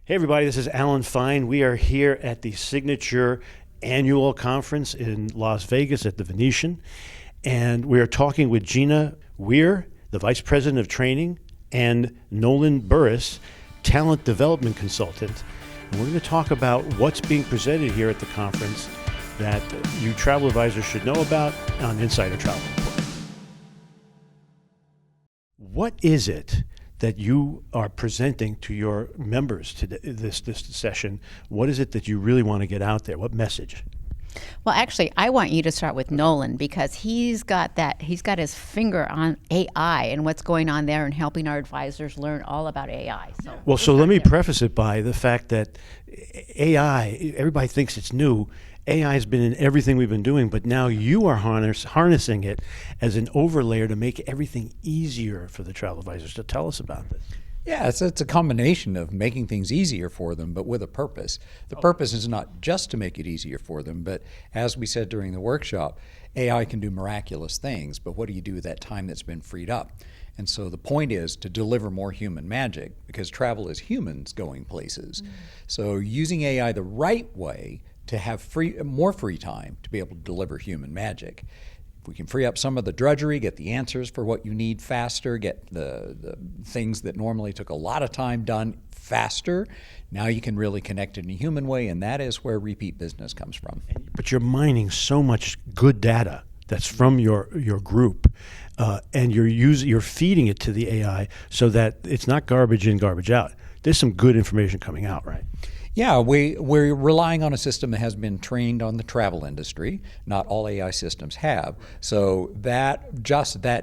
Hey, everybody, this is Alan Fine. We are here at the Signature Annual Conference in Las Vegas at the Venetian, and we are talking with Gina Weir, the Vice President of Training, and Nolan Burris, Talent Development Consultant. And we're going to talk about what's being presented here at the conference that you travel advisors should know about on Insider Travel Report. What is it that you are presenting to your members today, this session? What is it that you really want to get out there? What message? Well, actually, I want you to start with Nolan because he's got his finger on AI and what's going on there and helping our advisors learn all about AI. So let me preface it by the fact that AI, everybody thinks it's new. AI has been in everything we've been doing, but now you are harnessing it as an overlayer to make everything easier for the travel advisors. So tell us about this. Yeah, it's a combination of making things easier for them, but with a purpose. The purpose is not just to make it easier for them, but as we said during the workshop, AI can do miraculous things, but what do you do with that time that's been freed up? And so the point is to deliver more human magic, because travel is humans going places. So using AI the right way to have more free time to be able to deliver human magic. If we can free up some of the drudgery, get the answers for what you need faster, get the things that normally took a lot of time done faster, now you can really connect in a human way, and that is where repeat business comes from. But you're mining so much good data that's from your group, and you're feeding it to the AI so that it's not garbage in, garbage out. There's some good information coming out, right? Yeah, we're relying on a system that has been trained on the travel industry. Not all AI systems have. So that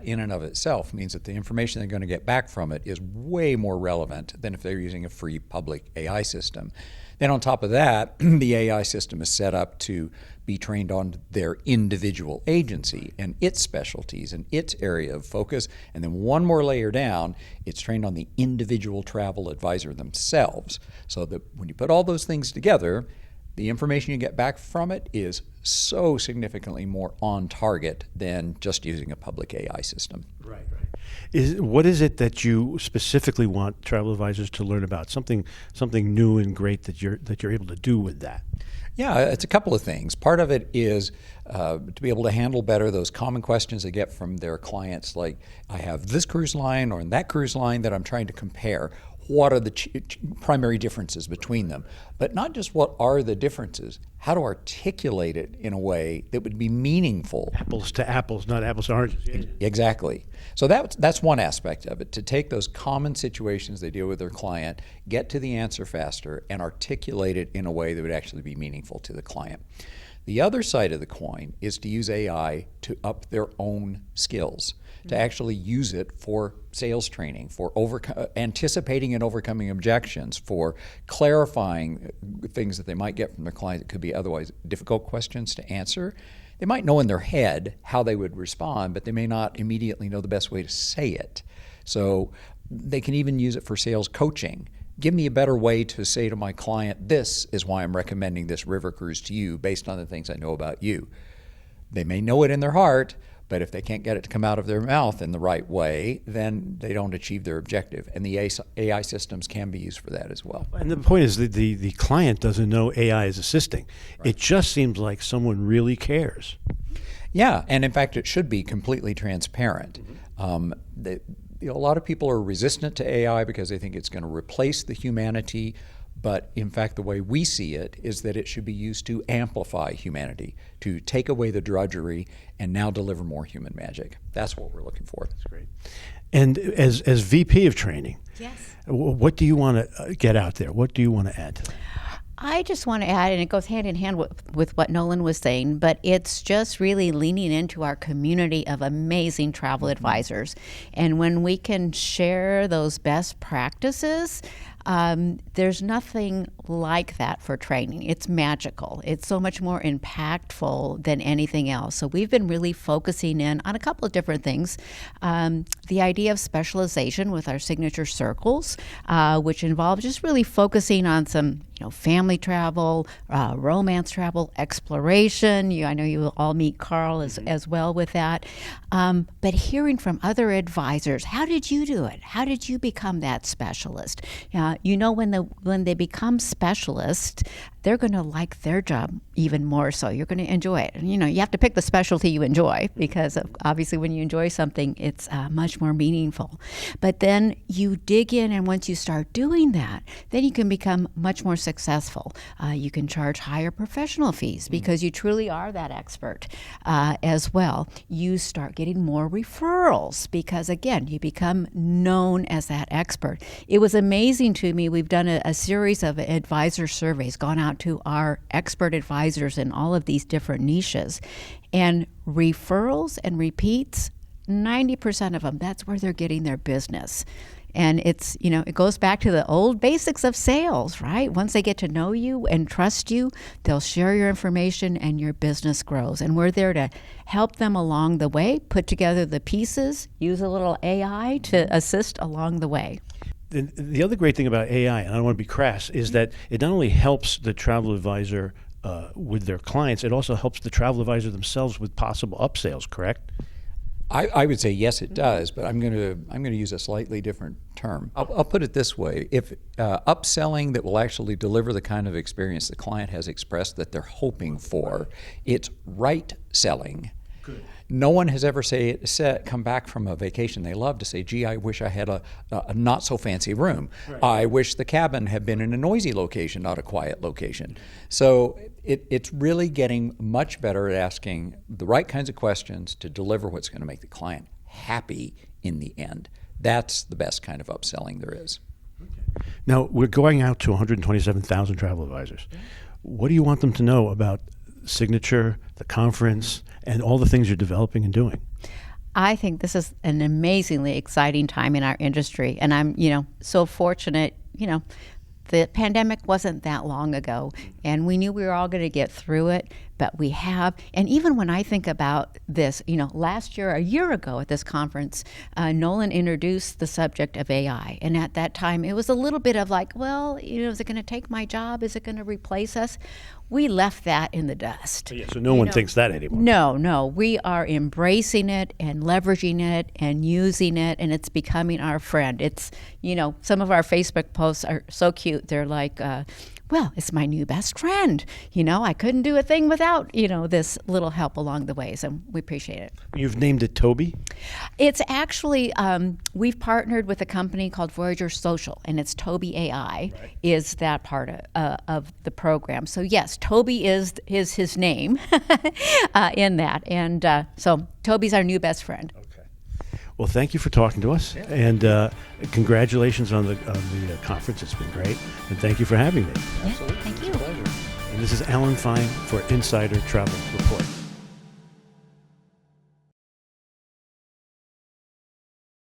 in and of itself means that the information they're going to get back from it is way more relevant than if they're using a free public AI system. Then on top of that, the AI system is set up to be trained on their individual agency and its specialties and its area of focus. And then one more layer down, it's trained on the individual travel advisor themselves. So that when you put all those things together, the information you get back from it is so significantly more on target than just using a public AI system. Right. What is it that you specifically want travel advisors to learn about? Something new and great that you're able to do with that? Yeah, it's a couple of things. Part of it is to be able to handle better those common questions they get from their clients, like I have this cruise line or that cruise line that I'm trying to compare. What are the primary differences between them? But not just what are the differences, how to articulate it in a way that would be meaningful. Apples to apples, not apples to oranges. Exactly. So that's one aspect of it, to take those common situations they deal with their client, get to the answer faster, and articulate it in a way that would actually be meaningful to the client. The other side of the coin is to use AI to up their own skills, to actually use it for sales training, for anticipating and overcoming objections, for clarifying things that they might get from their client that could be otherwise difficult questions to answer. They might know in their head how they would respond, but they may not immediately know the best way to say it. So they can even use it for sales coaching. Give me a better way to say to my client, this is why I'm recommending this river cruise to you based on the things I know about you. They may know it in their heart, but if they can't get it to come out of their mouth in the right way, then they don't achieve their objective. And the AI systems can be used for that as well. And the point is that the client doesn't know AI is assisting. Right. It just seems like someone really cares. Yeah, and in fact, it should be completely transparent. A lot of people are resistant to AI because they think it's going to replace the humanity. But in fact, the way we see it is that it should be used to amplify humanity, to take away the drudgery and now deliver more human magic. That's what we're looking for. That's great. And as VP of training, yes, what do you want to get out there? What do you want to add to that? I just want to add, and it goes hand in hand with what Nolan was saying, but it's just really leaning into our community of amazing travel advisors. And when we can share those best practices, there's nothing like that for training. It's magical. It's so much more impactful than anything else. So we've been really focusing in on a couple of different things. The idea of specialization with our signature circles, which involve just really focusing on some family travel, romance travel, exploration. I know you will all meet Carl as well with that. But hearing from other advisors, how did you do it? How did you become that specialist? when they become specialists, they're going to like their job even more so. You're going to enjoy it. And, you have to pick the specialty you enjoy, because obviously when you enjoy something, it's much more meaningful. But then you dig in, and once you start doing that, then you can become much more successful. You can charge higher professional fees because you truly are that expert as well. You start getting more referrals because, again, you become known as that expert. It was amazing to me. We've done a series of advisor surveys, gone out to our expert advisors in all of these different niches, and referrals and repeats, 90% of them, that's where they're getting their business. And it's, it goes back to the old basics of sales, right? Once they get to know you and trust you, they'll share your information and your business grows. And we're there to help them along the way, put together the pieces, use a little AI to assist along the way. The other great thing about AI, and I don't want to be crass, is that it not only helps the travel advisor with their clients, it also helps the travel advisor themselves with possible upsales, correct? I would say yes, it does, but I'm going to use a slightly different term. I'll put it this way: if upselling that will actually deliver the kind of experience the client has expressed that they're hoping for, it's right selling. Good. No one has ever come back from a vacation they love to say, "Gee, I wish I had a not so fancy room. Right. I wish the cabin had been in a noisy location, not a quiet location." So it's really getting much better at asking the right kinds of questions to deliver what's going to make the client happy in the end. That's the best kind of upselling there is. Okay. Now, we're going out to 127,000 travel advisors. Yeah. What do you want them to know about Signature, the conference, and all the things you're developing and doing? I think this is an amazingly exciting time in our industry, and I'm, so fortunate. The pandemic wasn't that long ago, and we knew we were all going to get through it, but we have. And even when I think about this, a year ago at this conference, Nolan introduced the subject of AI. And at that time, it was a little bit of like, well, is it going to take my job? Is it going to replace us? We left that in the dust. Yeah, so no one thinks that anymore. No. We are embracing it and leveraging it and using it, and it's becoming our friend. It's, some of our Facebook posts are so cute. They're like, well, it's my new best friend. I couldn't do a thing without, this little help along the way. So we appreciate it. You've named it Toby? It's actually, we've partnered with a company called Voyager Social, and it's Toby AI is that part of the program. So yes, Toby is his name in that. And so Toby's our new best friend. Well, thank you for talking to us, and congratulations on the conference. It's been great, and thank you for having me. Absolutely. Thank you. It's a pleasure. And this is Alan Fine for Insider Travel Report.